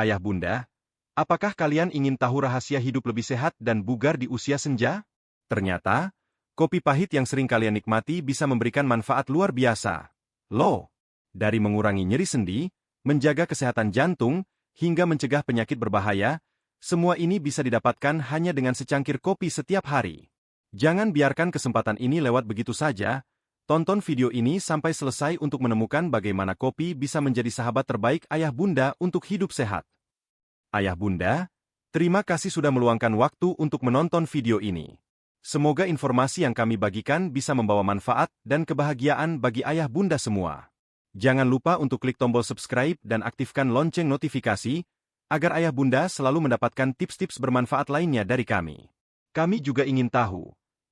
Ayah bunda, apakah kalian ingin tahu rahasia hidup lebih sehat dan bugar di usia senja? Ternyata, kopi pahit yang sering kalian nikmati bisa memberikan manfaat luar biasa. Loh, dari mengurangi nyeri sendi, menjaga kesehatan jantung, hingga mencegah penyakit berbahaya, semua ini bisa didapatkan hanya dengan secangkir kopi setiap hari. Jangan biarkan kesempatan ini lewat begitu saja. Tonton video ini sampai selesai untuk menemukan bagaimana kopi bisa menjadi sahabat terbaik ayah bunda untuk hidup sehat. Ayah bunda, terima kasih sudah meluangkan waktu untuk menonton video ini. Semoga informasi yang kami bagikan bisa membawa manfaat dan kebahagiaan bagi ayah bunda semua. Jangan lupa untuk klik tombol subscribe dan aktifkan lonceng notifikasi, agar ayah bunda selalu mendapatkan tips-tips bermanfaat lainnya dari kami. Kami juga ingin tahu,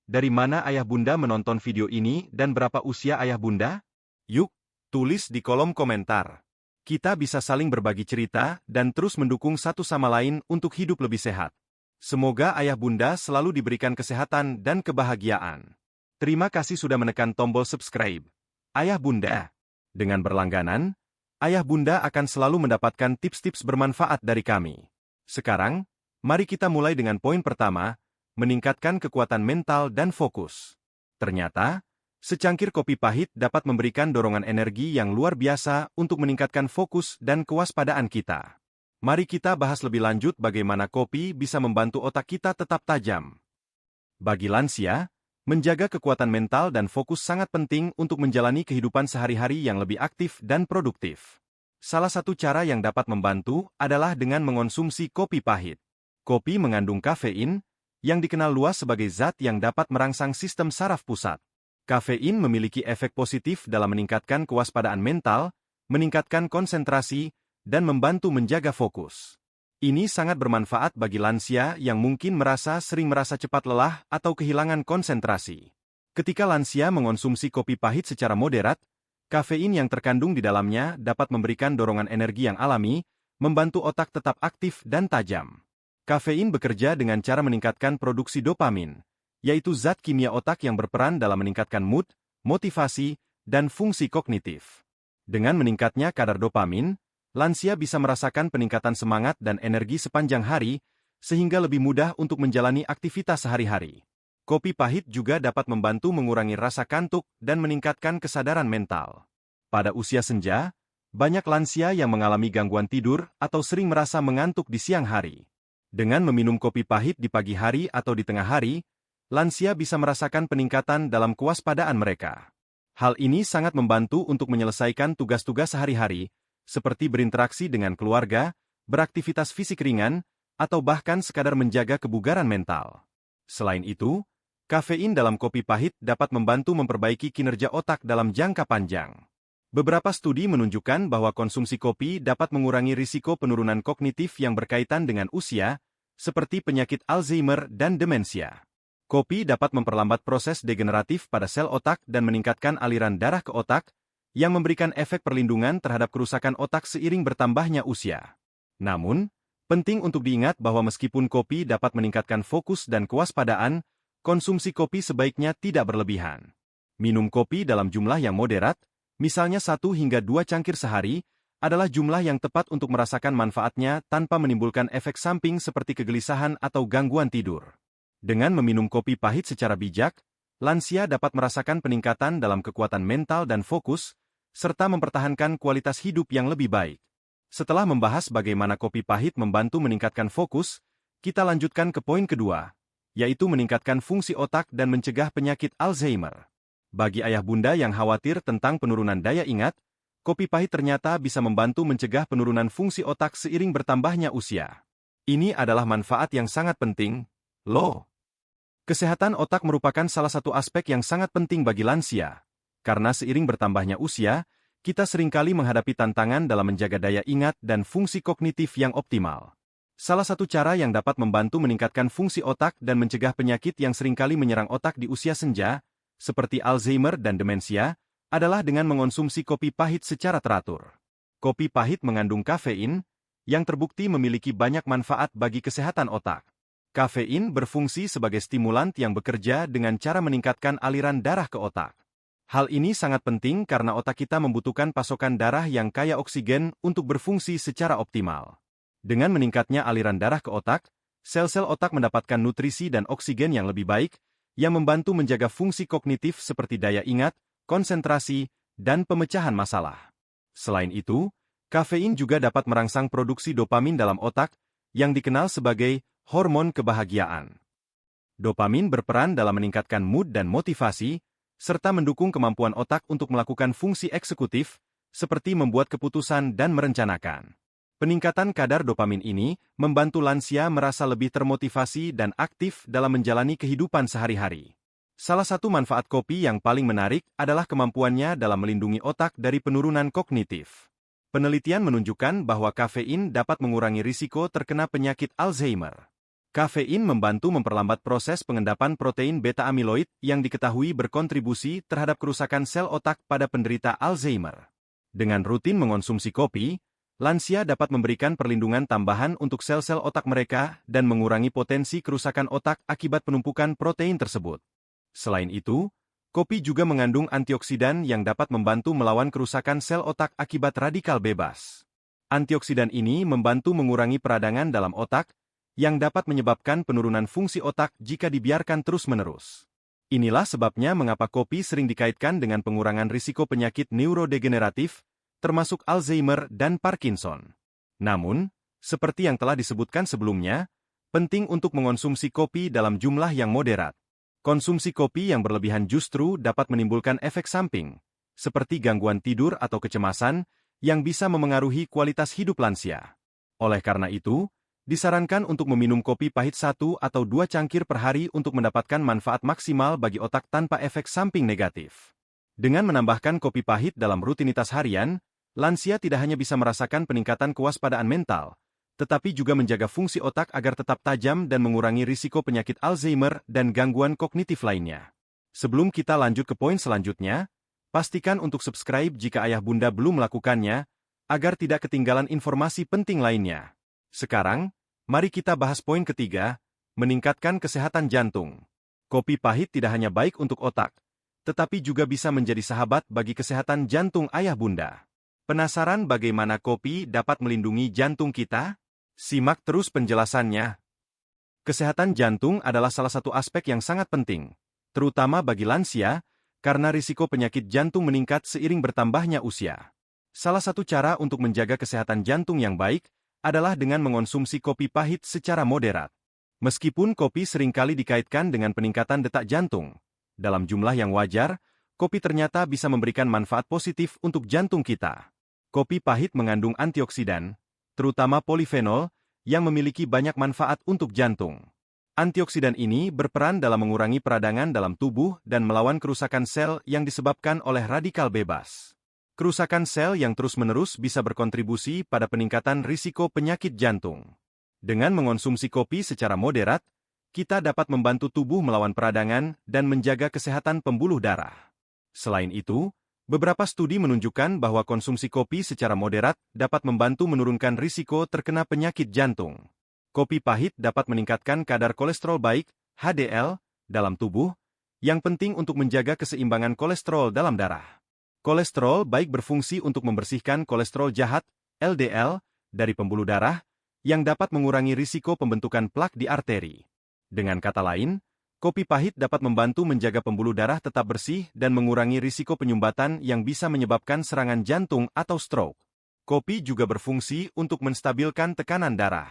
dari mana ayah bunda menonton video ini dan berapa usia ayah bunda? Yuk, tulis di kolom komentar. Kita bisa saling berbagi cerita dan terus mendukung satu sama lain untuk hidup lebih sehat. Semoga ayah bunda selalu diberikan kesehatan dan kebahagiaan. Terima kasih sudah menekan tombol subscribe. Ayah bunda, dengan berlangganan, ayah bunda akan selalu mendapatkan tips-tips bermanfaat dari kami. Sekarang, mari kita mulai dengan poin pertama, meningkatkan kekuatan mental dan fokus. Ternyata, secangkir kopi pahit dapat memberikan dorongan energi yang luar biasa untuk meningkatkan fokus dan kewaspadaan kita. Mari kita bahas lebih lanjut bagaimana kopi bisa membantu otak kita tetap tajam. Bagi lansia, menjaga kekuatan mental dan fokus sangat penting untuk menjalani kehidupan sehari-hari yang lebih aktif dan produktif. Salah satu cara yang dapat membantu adalah dengan mengonsumsi kopi pahit. Kopi mengandung kafein, yang dikenal luas sebagai zat yang dapat merangsang sistem saraf pusat. Kafein memiliki efek positif dalam meningkatkan kewaspadaan mental, meningkatkan konsentrasi, dan membantu menjaga fokus. Ini sangat bermanfaat bagi lansia yang mungkin sering merasa cepat lelah atau kehilangan konsentrasi. Ketika lansia mengonsumsi kopi pahit secara moderat, kafein yang terkandung di dalamnya dapat memberikan dorongan energi yang alami, membantu otak tetap aktif dan tajam. Kafein bekerja dengan cara meningkatkan produksi dopamin, yaitu zat kimia otak yang berperan dalam meningkatkan mood, motivasi, dan fungsi kognitif. Dengan meningkatnya kadar dopamin, lansia bisa merasakan peningkatan semangat dan energi sepanjang hari, sehingga lebih mudah untuk menjalani aktivitas sehari-hari. Kopi pahit juga dapat membantu mengurangi rasa kantuk dan meningkatkan kesadaran mental. Pada usia senja, banyak lansia yang mengalami gangguan tidur atau sering merasa mengantuk di siang hari. Dengan meminum kopi pahit di pagi hari atau di tengah hari, lansia bisa merasakan peningkatan dalam kewaspadaan mereka. Hal ini sangat membantu untuk menyelesaikan tugas-tugas sehari-hari, seperti berinteraksi dengan keluarga, beraktivitas fisik ringan, atau bahkan sekadar menjaga kebugaran mental. Selain itu, kafein dalam kopi pahit dapat membantu memperbaiki kinerja otak dalam jangka panjang. Beberapa studi menunjukkan bahwa konsumsi kopi dapat mengurangi risiko penurunan kognitif yang berkaitan dengan usia, seperti penyakit Alzheimer dan demensia. Kopi dapat memperlambat proses degeneratif pada sel otak dan meningkatkan aliran darah ke otak, yang memberikan efek perlindungan terhadap kerusakan otak seiring bertambahnya usia. Namun, penting untuk diingat bahwa meskipun kopi dapat meningkatkan fokus dan kewaspadaan, konsumsi kopi sebaiknya tidak berlebihan. Minum kopi dalam jumlah yang moderat, misalnya 1 hingga 2 cangkir sehari, adalah jumlah yang tepat untuk merasakan manfaatnya tanpa menimbulkan efek samping seperti kegelisahan atau gangguan tidur. Dengan meminum kopi pahit secara bijak, lansia dapat merasakan peningkatan dalam kekuatan mental dan fokus, serta mempertahankan kualitas hidup yang lebih baik. Setelah membahas bagaimana kopi pahit membantu meningkatkan fokus, kita lanjutkan ke poin kedua, yaitu meningkatkan fungsi otak dan mencegah penyakit Alzheimer. Bagi ayah bunda yang khawatir tentang penurunan daya ingat, kopi pahit ternyata bisa membantu mencegah penurunan fungsi otak seiring bertambahnya usia. Ini adalah manfaat yang sangat penting, loh. Kesehatan otak merupakan salah satu aspek yang sangat penting bagi lansia, karena seiring bertambahnya usia, kita seringkali menghadapi tantangan dalam menjaga daya ingat dan fungsi kognitif yang optimal. Salah satu cara yang dapat membantu meningkatkan fungsi otak dan mencegah penyakit yang seringkali menyerang otak di usia senja, seperti Alzheimer dan demensia, adalah dengan mengonsumsi kopi pahit secara teratur. Kopi pahit mengandung kafein, yang terbukti memiliki banyak manfaat bagi kesehatan otak. Kafein berfungsi sebagai stimulan yang bekerja dengan cara meningkatkan aliran darah ke otak. Hal ini sangat penting karena otak kita membutuhkan pasokan darah yang kaya oksigen untuk berfungsi secara optimal. Dengan meningkatnya aliran darah ke otak, sel-sel otak mendapatkan nutrisi dan oksigen yang lebih baik, yang membantu menjaga fungsi kognitif seperti daya ingat, konsentrasi, dan pemecahan masalah. Selain itu, kafein juga dapat merangsang produksi dopamin dalam otak, yang dikenal sebagai hormon kebahagiaan. Dopamin berperan dalam meningkatkan mood dan motivasi, serta mendukung kemampuan otak untuk melakukan fungsi eksekutif, seperti membuat keputusan dan merencanakan. Peningkatan kadar dopamin ini membantu lansia merasa lebih termotivasi dan aktif dalam menjalani kehidupan sehari-hari. Salah satu manfaat kopi yang paling menarik adalah kemampuannya dalam melindungi otak dari penurunan kognitif. Penelitian menunjukkan bahwa kafein dapat mengurangi risiko terkena penyakit Alzheimer. Kafein membantu memperlambat proses pengendapan protein beta-amiloid yang diketahui berkontribusi terhadap kerusakan sel otak pada penderita Alzheimer. Dengan rutin mengonsumsi kopi, lansia dapat memberikan perlindungan tambahan untuk sel-sel otak mereka dan mengurangi potensi kerusakan otak akibat penumpukan protein tersebut. Selain itu, kopi juga mengandung antioksidan yang dapat membantu melawan kerusakan sel otak akibat radikal bebas. Antioksidan ini membantu mengurangi peradangan dalam otak, yang dapat menyebabkan penurunan fungsi otak jika dibiarkan terus-menerus. Inilah sebabnya mengapa kopi sering dikaitkan dengan pengurangan risiko penyakit neurodegeneratif, termasuk Alzheimer dan Parkinson. Namun, seperti yang telah disebutkan sebelumnya, penting untuk mengonsumsi kopi dalam jumlah yang moderat. Konsumsi kopi yang berlebihan justru dapat menimbulkan efek samping, seperti gangguan tidur atau kecemasan, yang bisa memengaruhi kualitas hidup lansia. Oleh karena itu, disarankan untuk meminum kopi pahit 1 atau 2 cangkir per hari untuk mendapatkan manfaat maksimal bagi otak tanpa efek samping negatif. Dengan menambahkan kopi pahit dalam rutinitas harian, lansia tidak hanya bisa merasakan peningkatan kewaspadaan mental, tetapi juga menjaga fungsi otak agar tetap tajam dan mengurangi risiko penyakit Alzheimer dan gangguan kognitif lainnya. Sebelum kita lanjut ke poin selanjutnya, pastikan untuk subscribe jika ayah bunda belum melakukannya, agar tidak ketinggalan informasi penting lainnya. Sekarang, mari kita bahas poin ketiga, meningkatkan kesehatan jantung. Kopi pahit tidak hanya baik untuk otak, tetapi juga bisa menjadi sahabat bagi kesehatan jantung ayah bunda. Penasaran bagaimana kopi dapat melindungi jantung kita? Simak terus penjelasannya. Kesehatan jantung adalah salah satu aspek yang sangat penting, terutama bagi lansia, karena risiko penyakit jantung meningkat seiring bertambahnya usia. Salah satu cara untuk menjaga kesehatan jantung yang baik adalah dengan mengonsumsi kopi pahit secara moderat. Meskipun kopi seringkali dikaitkan dengan peningkatan detak jantung, dalam jumlah yang wajar, kopi ternyata bisa memberikan manfaat positif untuk jantung kita. Kopi pahit mengandung antioksidan, terutama polifenol, yang memiliki banyak manfaat untuk jantung. Antioksidan ini berperan dalam mengurangi peradangan dalam tubuh dan melawan kerusakan sel yang disebabkan oleh radikal bebas. Kerusakan sel yang terus-menerus bisa berkontribusi pada peningkatan risiko penyakit jantung. Dengan mengonsumsi kopi secara moderat, kita dapat membantu tubuh melawan peradangan dan menjaga kesehatan pembuluh darah. Selain itu, beberapa studi menunjukkan bahwa konsumsi kopi secara moderat dapat membantu menurunkan risiko terkena penyakit jantung. Kopi pahit dapat meningkatkan kadar kolesterol baik, HDL, dalam tubuh, yang penting untuk menjaga keseimbangan kolesterol dalam darah. Kolesterol baik berfungsi untuk membersihkan kolesterol jahat, LDL, dari pembuluh darah, yang dapat mengurangi risiko pembentukan plak di arteri. Dengan kata lain, kopi pahit dapat membantu menjaga pembuluh darah tetap bersih dan mengurangi risiko penyumbatan yang bisa menyebabkan serangan jantung atau stroke. Kopi juga berfungsi untuk menstabilkan tekanan darah.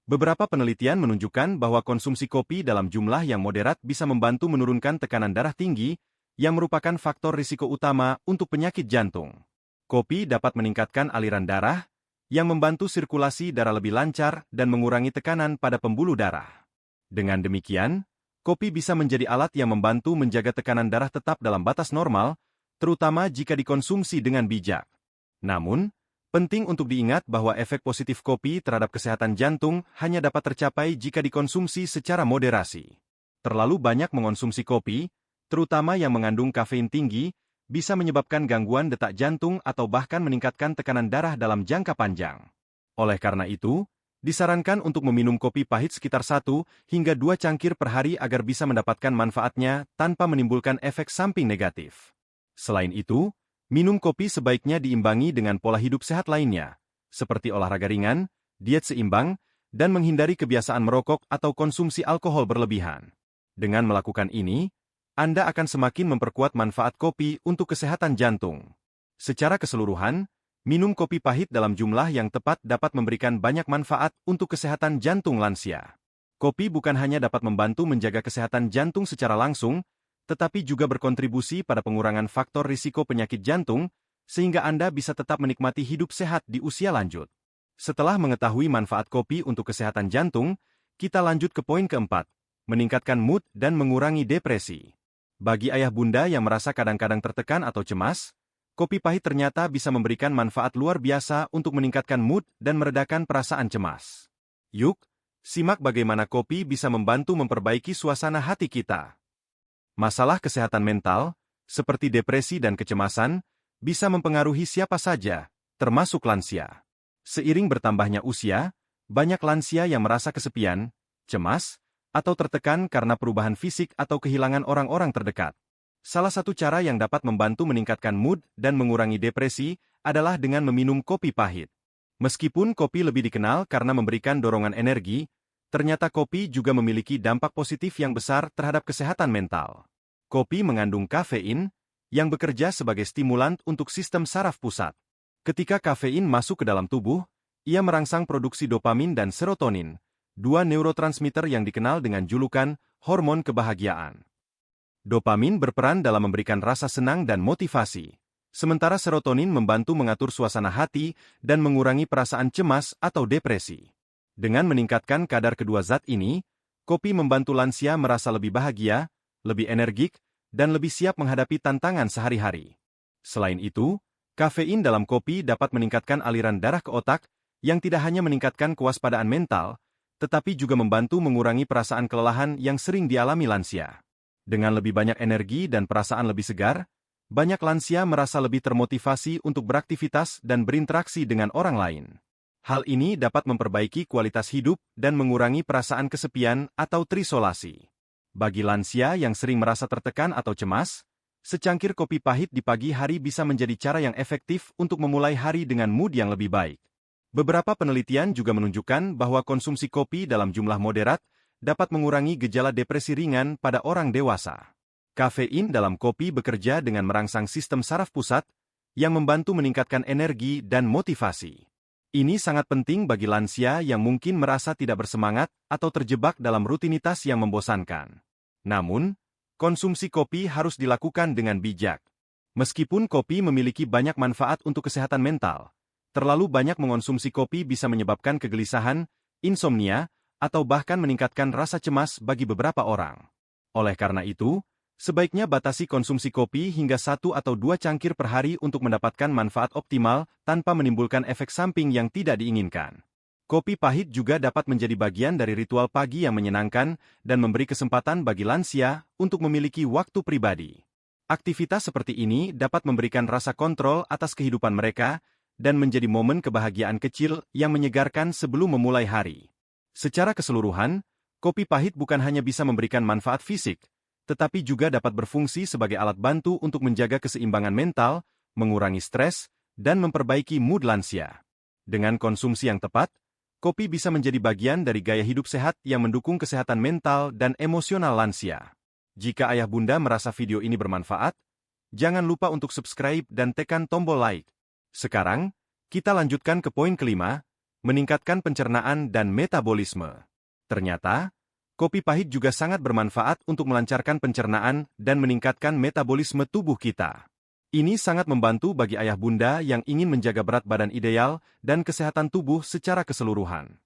Beberapa penelitian menunjukkan bahwa konsumsi kopi dalam jumlah yang moderat bisa membantu menurunkan tekanan darah tinggi, yang merupakan faktor risiko utama untuk penyakit jantung. Kopi dapat meningkatkan aliran darah, yang membantu sirkulasi darah lebih lancar dan mengurangi tekanan pada pembuluh darah. Dengan demikian, kopi bisa menjadi alat yang membantu menjaga tekanan darah tetap dalam batas normal, terutama jika dikonsumsi dengan bijak. Namun, penting untuk diingat bahwa efek positif kopi terhadap kesehatan jantung hanya dapat tercapai jika dikonsumsi secara moderasi. Terlalu banyak mengonsumsi kopi, terutama yang mengandung kafein tinggi, bisa menyebabkan gangguan detak jantung atau bahkan meningkatkan tekanan darah dalam jangka panjang. Oleh karena itu, disarankan untuk meminum kopi pahit sekitar 1 hingga 2 cangkir per hari agar bisa mendapatkan manfaatnya tanpa menimbulkan efek samping negatif. Selain itu, minum kopi sebaiknya diimbangi dengan pola hidup sehat lainnya, seperti olahraga ringan, diet seimbang, dan menghindari kebiasaan merokok atau konsumsi alkohol berlebihan. Dengan melakukan ini, Anda akan semakin memperkuat manfaat kopi untuk kesehatan jantung. Secara keseluruhan, minum kopi pahit dalam jumlah yang tepat dapat memberikan banyak manfaat untuk kesehatan jantung lansia. Kopi bukan hanya dapat membantu menjaga kesehatan jantung secara langsung, tetapi juga berkontribusi pada pengurangan faktor risiko penyakit jantung, sehingga Anda bisa tetap menikmati hidup sehat di usia lanjut. Setelah mengetahui manfaat kopi untuk kesehatan jantung, kita lanjut ke poin keempat, meningkatkan mood dan mengurangi depresi. Bagi ayah bunda yang merasa kadang-kadang tertekan atau cemas, kopi pahit ternyata bisa memberikan manfaat luar biasa untuk meningkatkan mood dan meredakan perasaan cemas. Yuk, simak bagaimana kopi bisa membantu memperbaiki suasana hati kita. Masalah kesehatan mental, seperti depresi dan kecemasan, bisa mempengaruhi siapa saja, termasuk lansia. Seiring bertambahnya usia, banyak lansia yang merasa kesepian, cemas, atau tertekan karena perubahan fisik atau kehilangan orang-orang terdekat. Salah satu cara yang dapat membantu meningkatkan mood dan mengurangi depresi adalah dengan meminum kopi pahit. Meskipun kopi lebih dikenal karena memberikan dorongan energi, ternyata kopi juga memiliki dampak positif yang besar terhadap kesehatan mental. Kopi mengandung kafein, yang bekerja sebagai stimulan untuk sistem saraf pusat. Ketika kafein masuk ke dalam tubuh, ia merangsang produksi dopamin dan serotonin, dua neurotransmitter yang dikenal dengan julukan hormon kebahagiaan. Dopamin berperan dalam memberikan rasa senang dan motivasi, sementara serotonin membantu mengatur suasana hati dan mengurangi perasaan cemas atau depresi. Dengan meningkatkan kadar kedua zat ini, kopi membantu lansia merasa lebih bahagia, lebih energik, dan lebih siap menghadapi tantangan sehari-hari. Selain itu, kafein dalam kopi dapat meningkatkan aliran darah ke otak, yang tidak hanya meningkatkan kewaspadaan mental, tetapi juga membantu mengurangi perasaan kelelahan yang sering dialami lansia. Dengan lebih banyak energi dan perasaan lebih segar, banyak lansia merasa lebih termotivasi untuk beraktivitas dan berinteraksi dengan orang lain. Hal ini dapat memperbaiki kualitas hidup dan mengurangi perasaan kesepian atau terisolasi. Bagi lansia yang sering merasa tertekan atau cemas, secangkir kopi pahit di pagi hari bisa menjadi cara yang efektif untuk memulai hari dengan mood yang lebih baik. Beberapa penelitian juga menunjukkan bahwa konsumsi kopi dalam jumlah moderat dapat mengurangi gejala depresi ringan pada orang dewasa. Kafein dalam kopi bekerja dengan merangsang sistem saraf pusat, yang membantu meningkatkan energi dan motivasi. Ini sangat penting bagi lansia yang mungkin merasa tidak bersemangat atau terjebak dalam rutinitas yang membosankan. Namun, konsumsi kopi harus dilakukan dengan bijak. Meskipun kopi memiliki banyak manfaat untuk kesehatan mental, terlalu banyak mengonsumsi kopi bisa menyebabkan kegelisahan, insomnia, atau bahkan meningkatkan rasa cemas bagi beberapa orang. Oleh karena itu, sebaiknya batasi konsumsi kopi hingga 1 atau 2 cangkir per hari untuk mendapatkan manfaat optimal tanpa menimbulkan efek samping yang tidak diinginkan. Kopi pahit juga dapat menjadi bagian dari ritual pagi yang menyenangkan dan memberi kesempatan bagi lansia untuk memiliki waktu pribadi. Aktivitas seperti ini dapat memberikan rasa kontrol atas kehidupan mereka dan menjadi momen kebahagiaan kecil yang menyegarkan sebelum memulai hari. Secara keseluruhan, kopi pahit bukan hanya bisa memberikan manfaat fisik, tetapi juga dapat berfungsi sebagai alat bantu untuk menjaga keseimbangan mental, mengurangi stres, dan memperbaiki mood lansia. Dengan konsumsi yang tepat, kopi bisa menjadi bagian dari gaya hidup sehat yang mendukung kesehatan mental dan emosional lansia. Jika ayah bunda merasa video ini bermanfaat, jangan lupa untuk subscribe dan tekan tombol like. Sekarang, kita lanjutkan ke poin kelima, meningkatkan pencernaan dan metabolisme. Ternyata, kopi pahit juga sangat bermanfaat untuk melancarkan pencernaan dan meningkatkan metabolisme tubuh kita. Ini sangat membantu bagi ayah bunda yang ingin menjaga berat badan ideal dan kesehatan tubuh secara keseluruhan.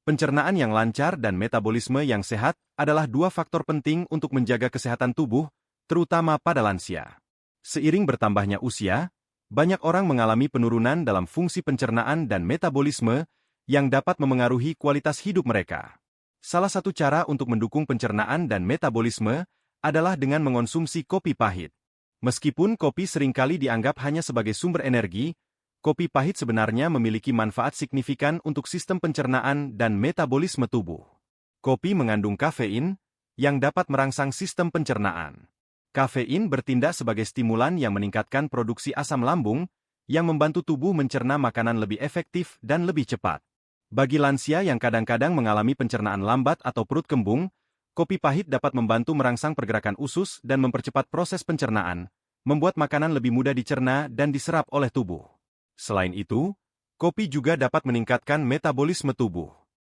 Pencernaan yang lancar dan metabolisme yang sehat adalah dua faktor penting untuk menjaga kesehatan tubuh, terutama pada lansia. Seiring bertambahnya usia, banyak orang mengalami penurunan dalam fungsi pencernaan dan metabolisme yang dapat memengaruhi kualitas hidup mereka. Salah satu cara untuk mendukung pencernaan dan metabolisme adalah dengan mengonsumsi kopi pahit. Meskipun kopi seringkali dianggap hanya sebagai sumber energi, kopi pahit sebenarnya memiliki manfaat signifikan untuk sistem pencernaan dan metabolisme tubuh. Kopi mengandung kafein, yang dapat merangsang sistem pencernaan. Kafein bertindak sebagai stimulan yang meningkatkan produksi asam lambung, yang membantu tubuh mencerna makanan lebih efektif dan lebih cepat. Bagi lansia yang kadang-kadang mengalami pencernaan lambat atau perut kembung, kopi pahit dapat membantu merangsang pergerakan usus dan mempercepat proses pencernaan, membuat makanan lebih mudah dicerna dan diserap oleh tubuh. Selain itu, kopi juga dapat meningkatkan metabolisme tubuh.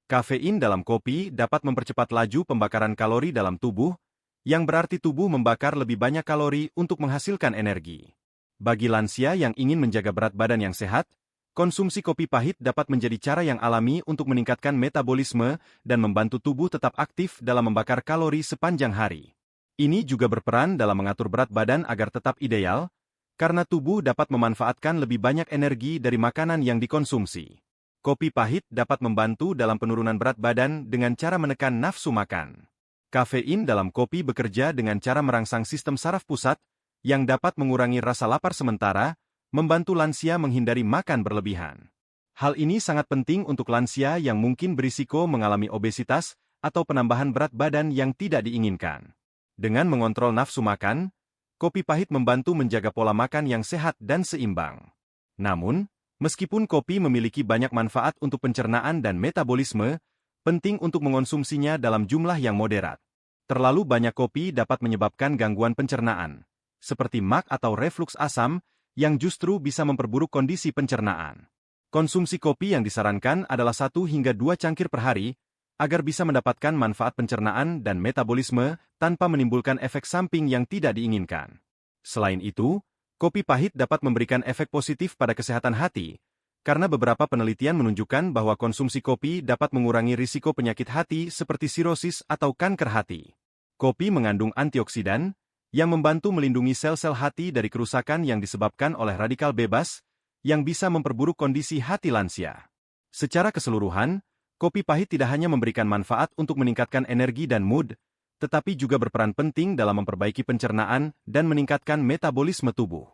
Kafein dalam kopi dapat mempercepat laju pembakaran kalori dalam tubuh, yang berarti tubuh membakar lebih banyak kalori untuk menghasilkan energi. Bagi lansia yang ingin menjaga berat badan yang sehat, konsumsi kopi pahit dapat menjadi cara yang alami untuk meningkatkan metabolisme dan membantu tubuh tetap aktif dalam membakar kalori sepanjang hari. Ini juga berperan dalam mengatur berat badan agar tetap ideal, karena tubuh dapat memanfaatkan lebih banyak energi dari makanan yang dikonsumsi. Kopi pahit dapat membantu dalam penurunan berat badan dengan cara menekan nafsu makan. Kafein dalam kopi bekerja dengan cara merangsang sistem saraf pusat, yang dapat mengurangi rasa lapar sementara, membantu lansia menghindari makan berlebihan. Hal ini sangat penting untuk lansia yang mungkin berisiko mengalami obesitas atau penambahan berat badan yang tidak diinginkan. Dengan mengontrol nafsu makan, kopi pahit membantu menjaga pola makan yang sehat dan seimbang. Namun, meskipun kopi memiliki banyak manfaat untuk pencernaan dan metabolisme, penting untuk mengonsumsinya dalam jumlah yang moderat. Terlalu banyak kopi dapat menyebabkan gangguan pencernaan, seperti MAG atau refluks asam, yang justru bisa memperburuk kondisi pencernaan. Konsumsi kopi yang disarankan adalah 1 hingga 2 cangkir per hari, agar bisa mendapatkan manfaat pencernaan dan metabolisme tanpa menimbulkan efek samping yang tidak diinginkan. Selain itu, kopi pahit dapat memberikan efek positif pada kesehatan hati, karena beberapa penelitian menunjukkan bahwa konsumsi kopi dapat mengurangi risiko penyakit hati seperti sirosis atau kanker hati. Kopi mengandung antioksidan, yang membantu melindungi sel-sel hati dari kerusakan yang disebabkan oleh radikal bebas, yang bisa memperburuk kondisi hati lansia. Secara keseluruhan, kopi pahit tidak hanya memberikan manfaat untuk meningkatkan energi dan mood, tetapi juga berperan penting dalam memperbaiki pencernaan dan meningkatkan metabolisme tubuh.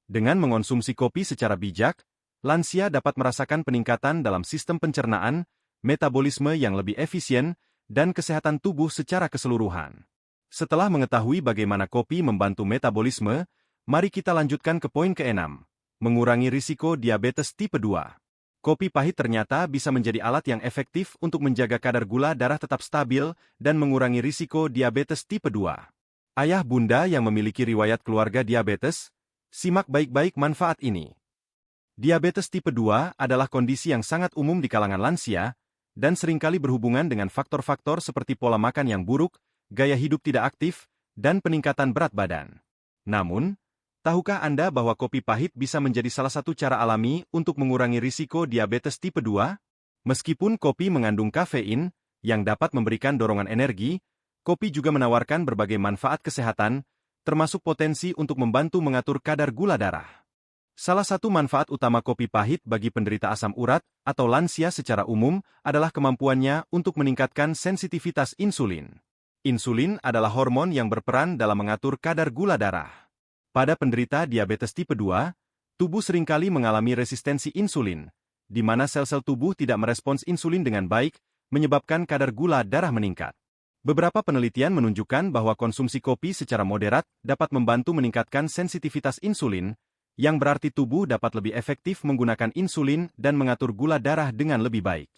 Dengan mengonsumsi kopi secara bijak, lansia dapat merasakan peningkatan dalam sistem pencernaan, metabolisme yang lebih efisien, dan kesehatan tubuh secara keseluruhan. Setelah mengetahui bagaimana kopi membantu metabolisme, mari kita lanjutkan ke poin ke-6, mengurangi risiko diabetes tipe 2. Kopi pahit ternyata bisa menjadi alat yang efektif untuk menjaga kadar gula darah tetap stabil dan mengurangi risiko diabetes tipe 2. Ayah bunda yang memiliki riwayat keluarga diabetes, simak baik-baik manfaat ini. Diabetes tipe 2 adalah kondisi yang sangat umum di kalangan lansia, dan seringkali berhubungan dengan faktor-faktor seperti pola makan yang buruk, gaya hidup tidak aktif, dan peningkatan berat badan. Namun, tahukah Anda bahwa kopi pahit bisa menjadi salah satu cara alami untuk mengurangi risiko diabetes tipe 2? Meskipun kopi mengandung kafein, yang dapat memberikan dorongan energi, kopi juga menawarkan berbagai manfaat kesehatan, termasuk potensi untuk membantu mengatur kadar gula darah. Salah satu manfaat utama kopi pahit bagi penderita asam urat atau lansia secara umum adalah kemampuannya untuk meningkatkan sensitivitas insulin. Insulin adalah hormon yang berperan dalam mengatur kadar gula darah. Pada penderita diabetes tipe 2, tubuh seringkali mengalami resistensi insulin, di mana sel-sel tubuh tidak merespons insulin dengan baik, menyebabkan kadar gula darah meningkat. Beberapa penelitian menunjukkan bahwa konsumsi kopi secara moderat dapat membantu meningkatkan sensitivitas insulin, yang berarti tubuh dapat lebih efektif menggunakan insulin dan mengatur gula darah dengan lebih baik.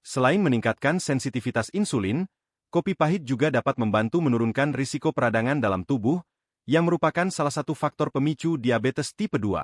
Selain meningkatkan sensitivitas insulin, kopi pahit juga dapat membantu menurunkan risiko peradangan dalam tubuh, yang merupakan salah satu faktor pemicu diabetes tipe 2.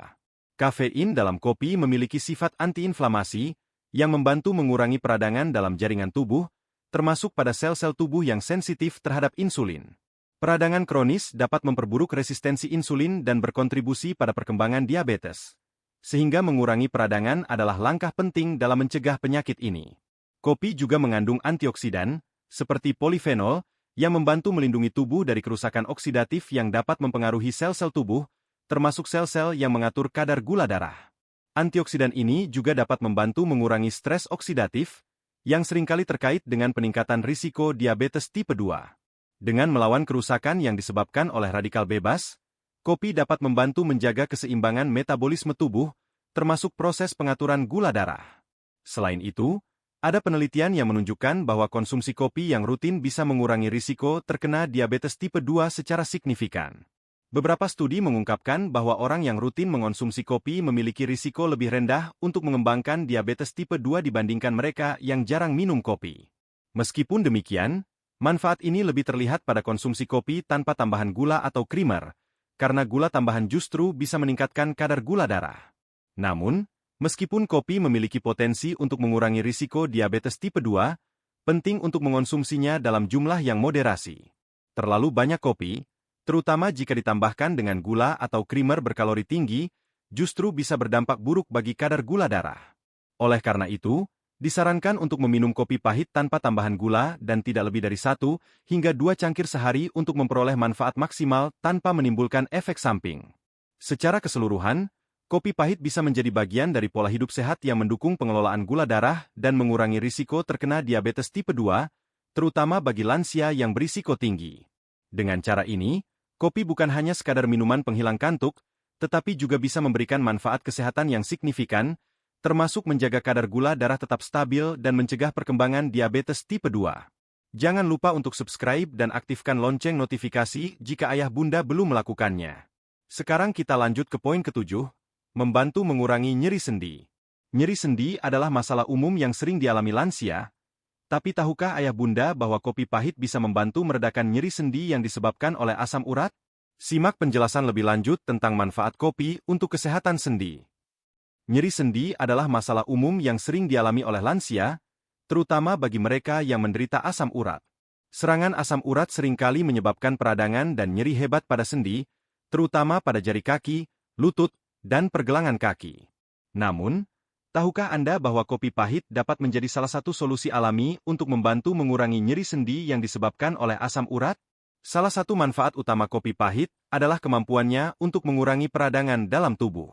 Kafein dalam kopi memiliki sifat antiinflamasi, yang membantu mengurangi peradangan dalam jaringan tubuh, termasuk pada sel-sel tubuh yang sensitif terhadap insulin. Peradangan kronis dapat memperburuk resistensi insulin dan berkontribusi pada perkembangan diabetes. Sehingga mengurangi peradangan adalah langkah penting dalam mencegah penyakit ini. Kopi juga mengandung antioksidan, seperti polifenol, yang membantu melindungi tubuh dari kerusakan oksidatif yang dapat mempengaruhi sel-sel tubuh, termasuk sel-sel yang mengatur kadar gula darah. Antioksidan ini juga dapat membantu mengurangi stres oksidatif, yang seringkali terkait dengan peningkatan risiko diabetes tipe 2. Dengan melawan kerusakan yang disebabkan oleh radikal bebas, kopi dapat membantu menjaga keseimbangan metabolisme tubuh, termasuk proses pengaturan gula darah. Selain itu, ada penelitian yang menunjukkan bahwa konsumsi kopi yang rutin bisa mengurangi risiko terkena diabetes tipe 2 secara signifikan. Beberapa studi mengungkapkan bahwa orang yang rutin mengonsumsi kopi memiliki risiko lebih rendah untuk mengembangkan diabetes tipe 2 dibandingkan mereka yang jarang minum kopi. Meskipun demikian, manfaat ini lebih terlihat pada konsumsi kopi tanpa tambahan gula atau krimer, karena gula tambahan justru bisa meningkatkan kadar gula darah. Namun, meskipun kopi memiliki potensi untuk mengurangi risiko diabetes tipe 2, penting untuk mengonsumsinya dalam jumlah yang moderasi. Terlalu banyak kopi, terutama jika ditambahkan dengan gula atau krimer berkalori tinggi, justru bisa berdampak buruk bagi kadar gula darah. Oleh karena itu, disarankan untuk meminum kopi pahit tanpa tambahan gula dan tidak lebih dari 1 hingga 2 cangkir sehari untuk memperoleh manfaat maksimal tanpa menimbulkan efek samping. Secara keseluruhan, kopi pahit bisa menjadi bagian dari pola hidup sehat yang mendukung pengelolaan gula darah dan mengurangi risiko terkena diabetes tipe 2, terutama bagi lansia yang berisiko tinggi. Dengan cara ini, kopi bukan hanya sekadar minuman penghilang kantuk, tetapi juga bisa memberikan manfaat kesehatan yang signifikan, termasuk menjaga kadar gula darah tetap stabil dan mencegah perkembangan diabetes tipe 2. Jangan lupa untuk subscribe dan aktifkan lonceng notifikasi jika ayah bunda belum melakukannya. Sekarang kita lanjut ke poin ke-7, membantu mengurangi nyeri sendi. Nyeri sendi adalah masalah umum yang sering dialami lansia, tapi tahukah ayah bunda bahwa kopi pahit bisa membantu meredakan nyeri sendi yang disebabkan oleh asam urat? Simak penjelasan lebih lanjut tentang manfaat kopi untuk kesehatan sendi. Nyeri sendi adalah masalah umum yang sering dialami oleh lansia, terutama bagi mereka yang menderita asam urat. Serangan asam urat seringkali menyebabkan peradangan dan nyeri hebat pada sendi, terutama pada jari kaki, lutut, dan pergelangan kaki. Namun, tahukah Anda bahwa kopi pahit dapat menjadi salah satu solusi alami untuk membantu mengurangi nyeri sendi yang disebabkan oleh asam urat? Salah satu manfaat utama kopi pahit adalah kemampuannya untuk mengurangi peradangan dalam tubuh.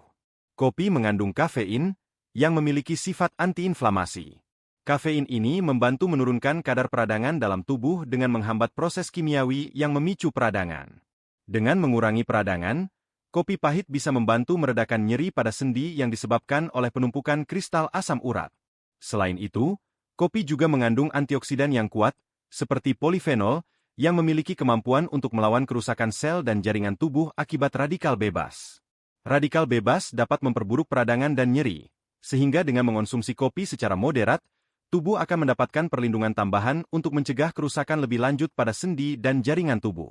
Kopi mengandung kafein, yang memiliki sifat antiinflamasi. Kafein ini membantu menurunkan kadar peradangan dalam tubuh dengan menghambat proses kimiawi yang memicu peradangan. Dengan mengurangi peradangan, kopi pahit bisa membantu meredakan nyeri pada sendi yang disebabkan oleh penumpukan kristal asam urat. Selain itu, kopi juga mengandung antioksidan yang kuat, seperti polifenol, yang memiliki kemampuan untuk melawan kerusakan sel dan jaringan tubuh akibat radikal bebas. Radikal bebas dapat memperburuk peradangan dan nyeri, sehingga dengan mengonsumsi kopi secara moderat, tubuh akan mendapatkan perlindungan tambahan untuk mencegah kerusakan lebih lanjut pada sendi dan jaringan tubuh.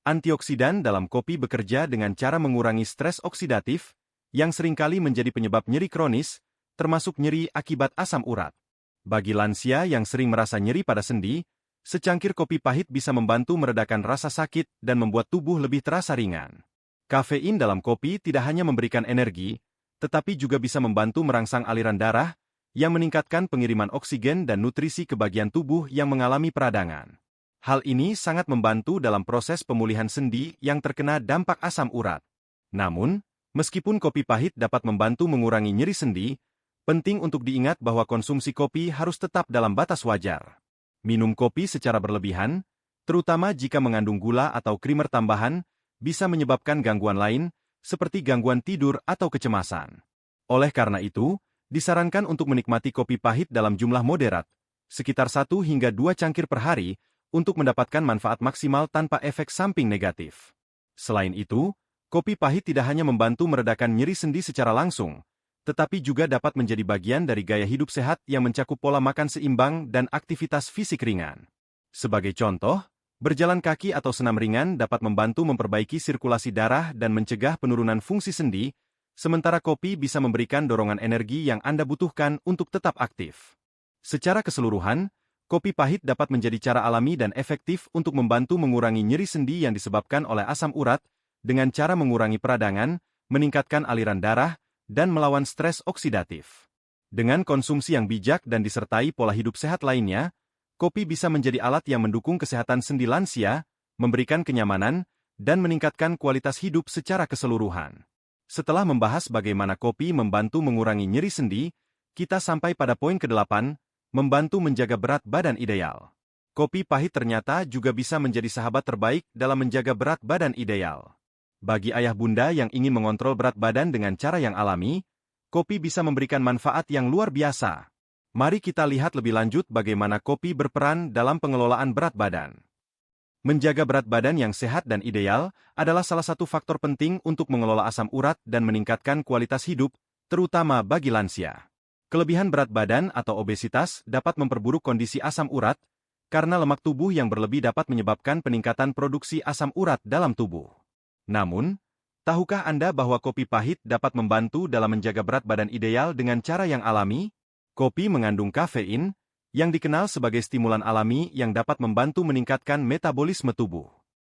Antioksidan dalam kopi bekerja dengan cara mengurangi stres oksidatif, yang seringkali menjadi penyebab nyeri kronis, termasuk nyeri akibat asam urat. Bagi lansia yang sering merasa nyeri pada sendi, secangkir kopi pahit bisa membantu meredakan rasa sakit dan membuat tubuh lebih terasa ringan. Kafein dalam kopi tidak hanya memberikan energi, tetapi juga bisa membantu merangsang aliran darah, yang meningkatkan pengiriman oksigen dan nutrisi ke bagian tubuh yang mengalami peradangan. Hal ini sangat membantu dalam proses pemulihan sendi yang terkena dampak asam urat. Namun, meskipun kopi pahit dapat membantu mengurangi nyeri sendi, penting untuk diingat bahwa konsumsi kopi harus tetap dalam batas wajar. Minum kopi secara berlebihan, terutama jika mengandung gula atau krimer tambahan, bisa menyebabkan gangguan lain, seperti gangguan tidur atau kecemasan. Oleh karena itu, disarankan untuk menikmati kopi pahit dalam jumlah moderat, sekitar 1 hingga 2 cangkir per hari, untuk mendapatkan manfaat maksimal tanpa efek samping negatif. Selain itu, kopi pahit tidak hanya membantu meredakan nyeri sendi secara langsung, tetapi juga dapat menjadi bagian dari gaya hidup sehat yang mencakup pola makan seimbang dan aktivitas fisik ringan. Sebagai contoh, berjalan kaki atau senam ringan dapat membantu memperbaiki sirkulasi darah dan mencegah penurunan fungsi sendi, sementara kopi bisa memberikan dorongan energi yang Anda butuhkan untuk tetap aktif. Secara keseluruhan, kopi pahit dapat menjadi cara alami dan efektif untuk membantu mengurangi nyeri sendi yang disebabkan oleh asam urat, dengan cara mengurangi peradangan, meningkatkan aliran darah, dan melawan stres oksidatif. Dengan konsumsi yang bijak dan disertai pola hidup sehat lainnya, kopi bisa menjadi alat yang mendukung kesehatan sendi lansia, memberikan kenyamanan, dan meningkatkan kualitas hidup secara keseluruhan. Setelah membahas bagaimana kopi membantu mengurangi nyeri sendi, kita sampai pada poin ke-8, membantu menjaga berat badan ideal. Kopi pahit ternyata juga bisa menjadi sahabat terbaik dalam menjaga berat badan ideal. Bagi ayah bunda yang ingin mengontrol berat badan dengan cara yang alami, kopi bisa memberikan manfaat yang luar biasa. Mari kita lihat lebih lanjut bagaimana kopi berperan dalam pengelolaan berat badan. Menjaga berat badan yang sehat dan ideal adalah salah satu faktor penting untuk mengelola asam urat dan meningkatkan kualitas hidup, terutama bagi lansia. Kelebihan berat badan atau obesitas dapat memperburuk kondisi asam urat, karena lemak tubuh yang berlebih dapat menyebabkan peningkatan produksi asam urat dalam tubuh. Namun, tahukah Anda bahwa kopi pahit dapat membantu dalam menjaga berat badan ideal dengan cara yang alami? Kopi mengandung kafein, yang dikenal sebagai stimulan alami yang dapat membantu meningkatkan metabolisme tubuh.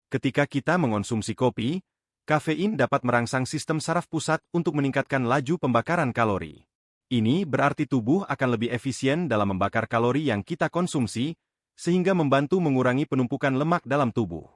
Ketika kita mengonsumsi kopi, kafein dapat merangsang sistem saraf pusat untuk meningkatkan laju pembakaran kalori. Ini berarti tubuh akan lebih efisien dalam membakar kalori yang kita konsumsi, sehingga membantu mengurangi penumpukan lemak dalam tubuh.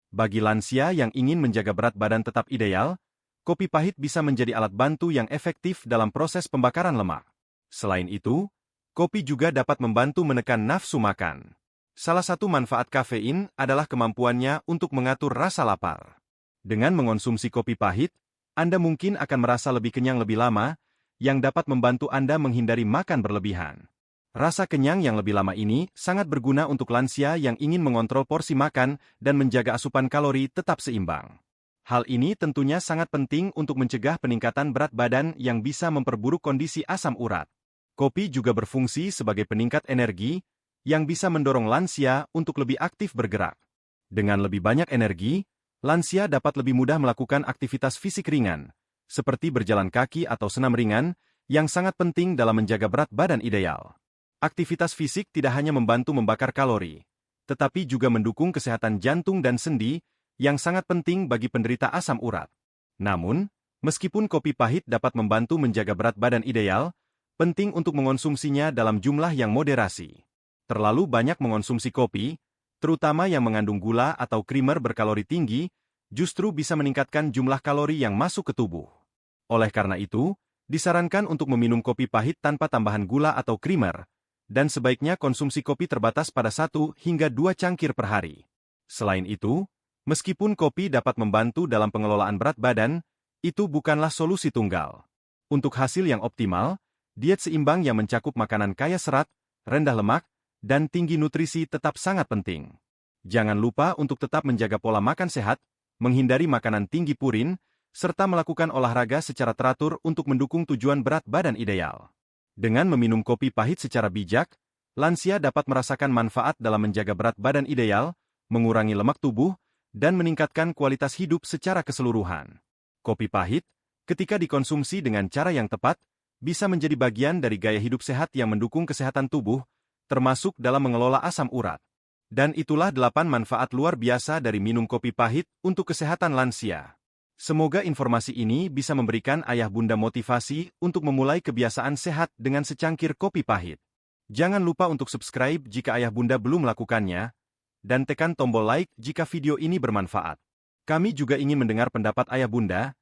Bagi lansia yang ingin menjaga berat badan tetap ideal, kopi pahit bisa menjadi alat bantu yang efektif dalam proses pembakaran lemak. Selain itu, kopi juga dapat membantu menekan nafsu makan. Salah satu manfaat kafein adalah kemampuannya untuk mengatur rasa lapar. Dengan mengonsumsi kopi pahit, Anda mungkin akan merasa lebih kenyang lebih lama, yang dapat membantu Anda menghindari makan berlebihan. Rasa kenyang yang lebih lama ini sangat berguna untuk lansia yang ingin mengontrol porsi makan dan menjaga asupan kalori tetap seimbang. Hal ini tentunya sangat penting untuk mencegah peningkatan berat badan yang bisa memperburuk kondisi asam urat. Kopi juga berfungsi sebagai peningkat energi, yang bisa mendorong lansia untuk lebih aktif bergerak. Dengan lebih banyak energi, lansia dapat lebih mudah melakukan aktivitas fisik ringan, seperti berjalan kaki atau senam ringan, yang sangat penting dalam menjaga berat badan ideal. Aktivitas fisik tidak hanya membantu membakar kalori, tetapi juga mendukung kesehatan jantung dan sendi, yang sangat penting bagi penderita asam urat. Namun, meskipun kopi pahit dapat membantu menjaga berat badan ideal, penting untuk mengonsumsinya dalam jumlah yang moderasi. Terlalu banyak mengonsumsi kopi, terutama yang mengandung gula atau krimer berkalori tinggi, justru bisa meningkatkan jumlah kalori yang masuk ke tubuh. Oleh karena itu, disarankan untuk meminum kopi pahit tanpa tambahan gula atau krimer, dan sebaiknya konsumsi kopi terbatas pada 1 hingga 2 cangkir per hari. Selain itu, meskipun kopi dapat membantu dalam pengelolaan berat badan, itu bukanlah solusi tunggal. Untuk hasil yang optimal, diet seimbang yang mencakup makanan kaya serat, rendah lemak, dan tinggi nutrisi tetap sangat penting. Jangan lupa untuk tetap menjaga pola makan sehat, menghindari makanan tinggi purin, serta melakukan olahraga secara teratur untuk mendukung tujuan berat badan ideal. Dengan meminum kopi pahit secara bijak, lansia dapat merasakan manfaat dalam menjaga berat badan ideal, mengurangi lemak tubuh, dan meningkatkan kualitas hidup secara keseluruhan. Kopi pahit, ketika dikonsumsi dengan cara yang tepat, bisa menjadi bagian dari gaya hidup sehat yang mendukung kesehatan tubuh, termasuk dalam mengelola asam urat. Dan itulah 8 manfaat luar biasa dari minum kopi pahit untuk kesehatan lansia. Semoga informasi ini bisa memberikan ayah bunda motivasi untuk memulai kebiasaan sehat dengan secangkir kopi pahit. Jangan lupa untuk subscribe jika ayah bunda belum melakukannya, dan tekan tombol like jika video ini bermanfaat. Kami juga ingin mendengar pendapat ayah bunda,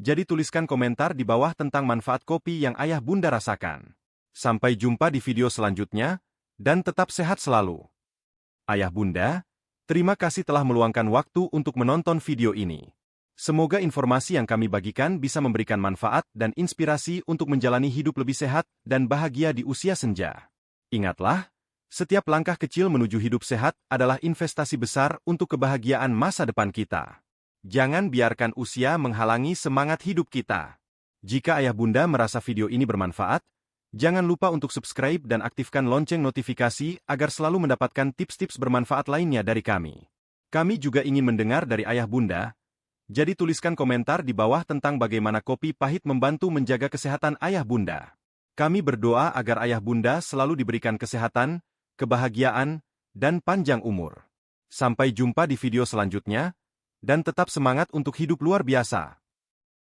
jadi tuliskan komentar di bawah tentang manfaat kopi yang ayah bunda rasakan. Sampai jumpa di video selanjutnya, dan tetap sehat selalu. Ayah bunda, terima kasih telah meluangkan waktu untuk menonton video ini. Semoga informasi yang kami bagikan bisa memberikan manfaat dan inspirasi untuk menjalani hidup lebih sehat dan bahagia di usia senja. Ingatlah, setiap langkah kecil menuju hidup sehat adalah investasi besar untuk kebahagiaan masa depan kita. Jangan biarkan usia menghalangi semangat hidup kita. Jika ayah bunda merasa video ini bermanfaat, jangan lupa untuk subscribe dan aktifkan lonceng notifikasi agar selalu mendapatkan tips-tips bermanfaat lainnya dari kami. Kami juga ingin mendengar dari ayah bunda, jadi tuliskan komentar di bawah tentang bagaimana kopi pahit membantu menjaga kesehatan ayah bunda. Kami berdoa agar ayah bunda selalu diberikan kesehatan, kebahagiaan, dan panjang umur. Sampai jumpa di video selanjutnya, dan tetap semangat untuk hidup luar biasa.